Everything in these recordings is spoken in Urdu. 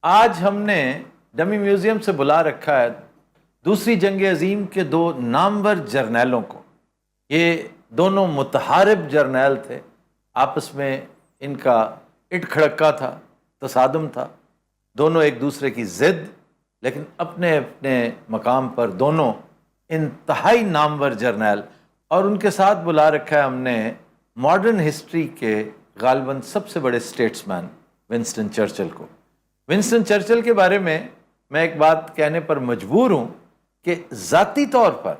آج ہم نے ڈمی میوزیم سے بلا رکھا ہے دوسری جنگ عظیم کے دو نامور جرنیلوں کو۔ یہ دونوں متحارب جرنیل تھے، آپس میں ان کا اٹ کھڑکا تھا، تصادم تھا، دونوں ایک دوسرے کی ضد، لیکن اپنے اپنے مقام پر دونوں انتہائی نامور جرنیل۔ اور ان کے ساتھ بلا رکھا ہے ہم نے ماڈرن ہسٹری کے غالباً سب سے بڑے اسٹیٹس مین ونسٹن چرچل کو۔ ونسٹن چرچل کے بارے میں ایک بات کہنے پر مجبور ہوں کہ ذاتی طور پر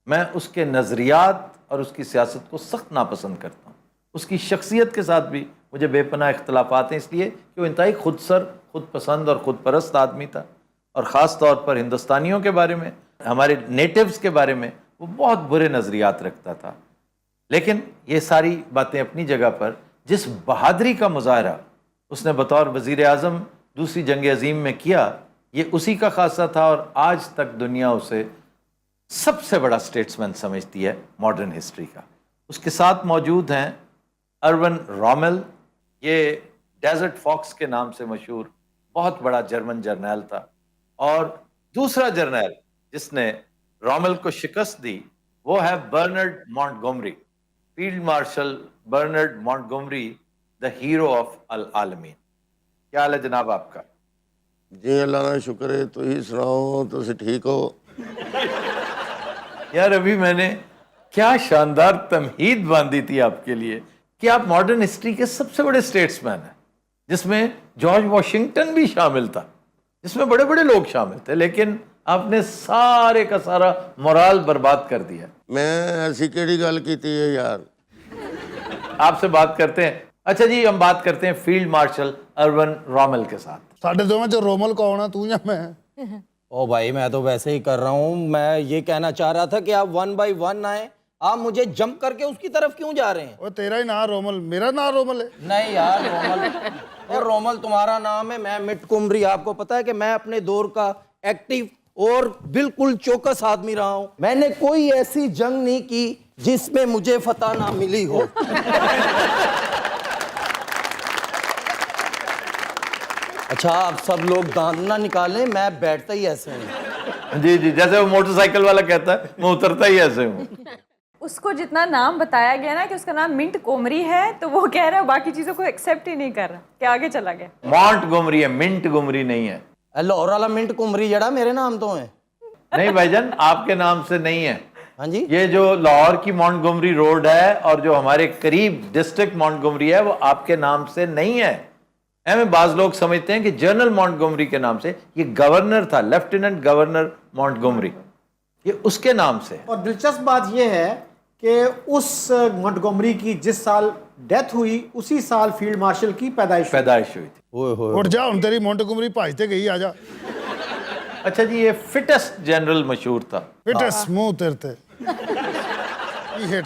میں اس کے نظریات اور اس کی سیاست کو سخت ناپسند کرتا ہوں۔ اس کی شخصیت کے ساتھ بھی مجھے بے پناہ اختلافات ہیں، اس لیے کہ وہ انتہائی خود سر، خود پسند اور خود پرست آدمی تھا، اور خاص طور پر ہندوستانیوں کے بارے میں، ہمارے نیٹیوز کے بارے میں وہ بہت برے نظریات رکھتا تھا۔ لیکن یہ ساری باتیں اپنی جگہ پر، جس بہادری کا مظاہرہ اس نے بطور وزیر اعظم دوسری جنگ عظیم میں کیا، یہ اسی کا خاصہ تھا، اور آج تک دنیا اسے سب سے بڑا اسٹیٹسمین سمجھتی ہے ماڈرن ہسٹری کا۔ اس کے ساتھ موجود ہیں ارون رومل، یہ ڈیزرٹ فاکس کے نام سے مشہور بہت بڑا جرمن جرنیل تھا، اور دوسرا جرنیل جس نے رومل کو شکست دی وہ ہے Bernard Montgomery, field marshal Bernard Montgomery, the hero of El Alamein. کیا حال ہے جناب آپ کا؟ جی اللہ کا شکر ہے، تو ہی سناؤ، تو سے ٹھیک ہو؟ یار ابھی میں نے کیا شاندار تمہید باندھی تھی آپ کے لیے کہ آپ ماڈرن ہسٹری کے سب سے بڑے اسٹیٹس مین ہیں، جس میں جارج واشنگٹن بھی شامل تھا، جس میں بڑے بڑے لوگ شامل تھے، لیکن آپ نے سارے کا سارا مورال برباد کر دیا۔ میں ایسی کیڑی گل کیتی ہے یار؟ آپ سے بات کرتے ہیں، اچھا جی ہم بات کرتے ہیں فیلڈ مارشل ارون رومل کے ساتھ۔ ساڈے دونوں چ رومل کون ہے، تو یا میں؟ او بھائی میں تو ویسے ہی کر رہا ہوں، میں یہ کہنا چاہ رہا تھا کہ آپ 1 بائی 1 آئیں، آپ مجھے جمپ کر کے اس کی طرف کیوں جا رہے ہیں؟ وہ تیرا ہی نام رومل، میرا نام رومل ہے؟ نہیں یار رومل، اور رومل تمہارا نام ہے، میں مٹ کمری۔ آپ کو پتا ہے کہ میں اپنے دور کا ایکٹیو اور بالکل چوکس آدمی رہا ہوں، میں نے کوئی ایسی جنگ نہیں کی جس میں مجھے فتح نہ ملی ہو۔ اچھا آپ سب لوگ دانت نہ نکالیں، میں بیٹھتا ہی ایسے ہوں۔ جی جی، جیسے وہ موٹر سائیکل والا کہتا ہے میں اترتا ہی ایسے ہوں۔ اس کو جتنا نام بتایا گیا نا کہ اس کا نام منٹ کومری ہے، تو وہ کہہ رہا ہے باقی چیزوں کو ایکسیپٹ ہی نہیں کر رہا، کہ آگے چلا گیا۔ مونٹ گومری ہے، منٹ گومری نہیں ہے۔ لاہور والا منٹ کمری جڑا میرے نام تو ہے۔ نہیں بھائی جان، آپ کے نام سے نہیں ہے۔ ہاں جی، یہ جو لاہور کی مونٹ گومری روڈ ہے اور جو ہمارے قریب ڈسٹرکٹ مونٹ گومری ہے وہ آپ کے نام سے نہیں ہے۔ میں بعض لوگ سمجھتے ہیں کہ جنرل مونٹ گومری کے نام سے، یہ گورنر تھا، لیفٹیننٹ گورنر مونٹ گومری، یہ اس کے نام سے۔ اور دلچسپ بات یہ ہے کہ اس مونٹگومری کی جس سال ڈیتھ ہوئی اسی سال فیلڈ مارشل کی پیدائش ہوئی تھی۔ اٹھ جا ہن، تیری مونٹگومری بھاجتے گئی، آ جا۔ اچھا جی، یہ فٹسٹ جنرل مشہور تھا، فٹس منہ تیرتے۔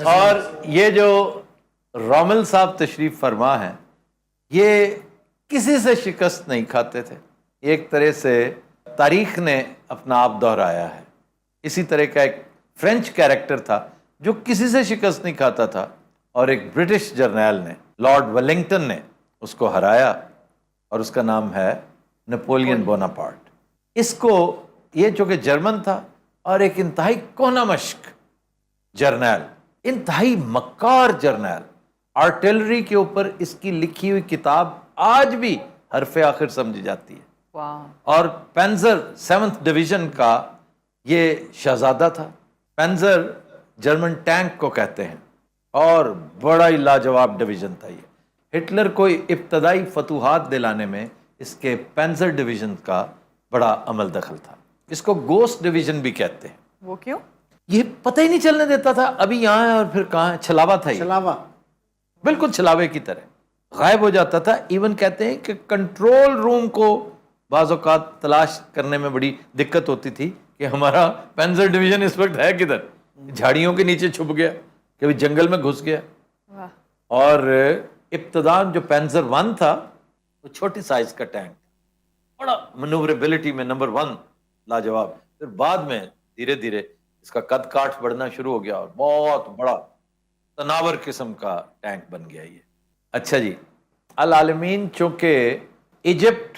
اور یہ جو رومل صاحب تشریف فرما ہیں، یہ کسی سے شکست نہیں کھاتے تھے، ایک طرح سے تاریخ نے اپنا آپ دہرایا ہے۔ اسی طرح کا ایک فرینچ کیریکٹر تھا جو کسی سے شکست نہیں کھاتا تھا، اور ایک برٹش جرنیل نے، لارڈ ویلنگٹن نے اس کو ہرایا، اور اس کا نام ہے نپولین بوناپارٹ۔ اس کو، یہ چونکہ جرمن تھا اور ایک انتہائی کونا مشق جرنیل، انتہائی مکار جرنیل، آرٹلری کے اوپر اس کی لکھی ہوئی کتاب آج بھی حرف آخر سمجھی جاتی ہے، اور پینزر 7th ڈویژن کا یہ شہزادہ تھا۔ پینزر جرمن ٹینک کو کہتے ہیں، اور بڑا ہی لاجواب ڈویژن تھا یہ۔ ہٹلر کو ابتدائی فتوحات دلانے میں اس کے پینزر ڈویژن کا بڑا عمل دخل تھا۔ اس کو گوسٹ ڈویژن بھی کہتے ہیں۔ وہ کیوں؟ یہ پتہ ہی نہیں چلنے دیتا تھا ابھی یہاں ہے اور پھر کہاں ہے، چھلاوا تھا یہ، چلاوا، بالکل چھلاوے کی طرح غائب ہو جاتا تھا۔ ایون کہتے ہیں کہ کنٹرول روم کو بعض اوقات تلاش کرنے میں بڑی دقت ہوتی تھی کہ ہمارا پینزر ڈویژن اس وقت ہے کدھر، جھاڑیوں کے نیچے چھپ گیا، کبھی جنگل میں گھس گیا۔ اور ابتداء جو پینزر 1 تھا وہ چھوٹی سائز کا ٹینک، بڑا منوربلٹی میں نمبر 1 لاجواب، پھر بعد میں دھیرے دھیرے اس کا قد کاٹ بڑھنا شروع ہو گیا اور بہت بڑا تناور قسم کا ٹینک بن گیا یہ۔ اچھا جی، العالمین چونکہ ایجپٹ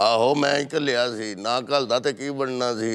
ਆਹੋ ਮੈਂ ਹੀ ਘੱਲਿਆ ਸੀ, ਨਾ ਘੱਲਦਾ ਤੇ ਕੀ ਬਣਨਾ ਸੀ।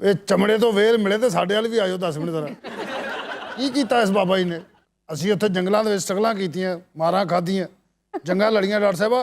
ਇਹ ਚਮੜੇ ਤੋਂ ਵੇਲ ਮਿਲੇ ਤੇ ਸਾਡੇ ਵਾਲ ਵੀ ਆਇਓ 10 ਮਿੰਟ ਜ਼ਰਾ। ਕੀ ਕੀਤਾ ਇਸ ਬਾਬਾ ਜੀ ਨੇ? ਅਸੀਂ ਉੱਥੇ ਜੰਗਲਾਂ ਦੇ ਵਿੱਚ ਸਟਰਗਲਾਂ ਕੀਤੀਆਂ, ਮਾਰਾਂ ਖਾਧੀਆਂ, ਜੰਗਾਂ ਲੜੀਆਂ ਡਾਕਟਰ ਸਾਹਿਬਾ।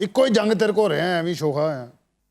ਇੱਕੋ ਹੀ ਜੰਗ ਤੇਰੇ ਕੋ ਰਿਹਾ ਐਵੇਂ ਸ਼ੋਖਾ ਹੋਇਆ।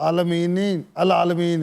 ਆਲਮੀਨ ਨਹੀਂ ਅਲ ਆਲਮੀਨ।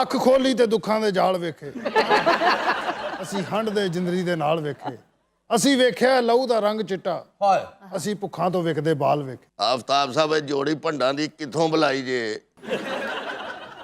ਅੱਖ ਖੋਲੀ ਤੇ ਦੁੱਖਾਂ ਦੇ ਜਾਲ ਵੇਖੇ, ਅਸੀਂ ਹੰਡ ਦੇ ਜਿੰਦਰੀ ਦੇ ਨਾਲ ਵੇਖੇ, ਅਸੀਂ ਵੇਖਿਆ ਲਹੂ ਦਾ ਰੰਗ ਚਿੱਟਾ, ਹਾਏ ਅਸੀਂ ਭੁੱਖਾਂ ਤੋਂ ਵਿਕਦੇ ਬਾਲ ਵੇਖੇ। ਆਫਤਾਬ ਸਾਹਿਬ ਇਹ ਜੋੜੀ ਭੰਡਾਂ ਦੀ ਕਿੱਥੋਂ ਬੁਲਾਈ ਜੇ?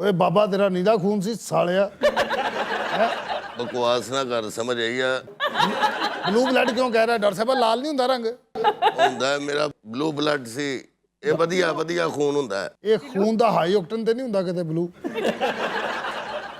ਓਏ ਬਾਬਾ ਤੇਰਾ ਨੀਲਾ ਖੂਨ ਸੀ ਸਾਲਿਆ। ਬਕਵਾਸ ਨਾ ਕਰ, ਸਮਝ ਆਈ ਆ? ਬਲੂ ਬਲੱਡ ਕਿਉਂ ਕਹਿ ਰਿਹਾ ਡਾਕਟਰ ਸਾਹਿਬ? ਲਾਲ ਨਹੀਂ ਹੁੰਦਾ ਰੰਗ, ਹੁੰਦਾ ਹੈ, ਮੇਰਾ ਬਲੂ ਬਲੱਡ ਸੀ। ਇਹ ਵਧੀਆ ਵਧੀਆ ਖੂਨ ਹੁੰਦਾ ਹੈ। ਇਹ ਖੂਨ ਦਾ ਹਾਈ ਆਕਟਨ ਤੇ ਨਹੀਂ ਹੁੰਦਾ ਕਿਤੇ ਬਲੂ।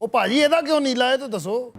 ਉਹ ਭਾਜੀ ਇਹਦਾ ਕਿਉਂ ਨੀਲਾ ਹੈ ਤਾਂ ਦੱਸੋ।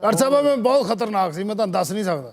ਡਾਕਟਰ ਸਾਹਿਬ ਮੈਂ ਬਹੁਤ ਖਤਰਨਾਕ ਸੀ, ਮੈਂ ਤੁਹਾਨੂੰ ਦੱਸ ਨਹੀਂ ਸਕਦਾ।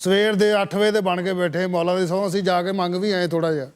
ਸਵੇਰ ਦੇ 8 ਵਜੇ ਦੇ ਬਣ ਕੇ ਬੈਠੇ, ਮੌਲਾ ਦੀ ਸਹੁੰ ਅਸੀਂ ਜਾ ਕੇ ਮੰਗ ਵੀ ਆਏ ਥੋੜਾ ਜਿਹਾ।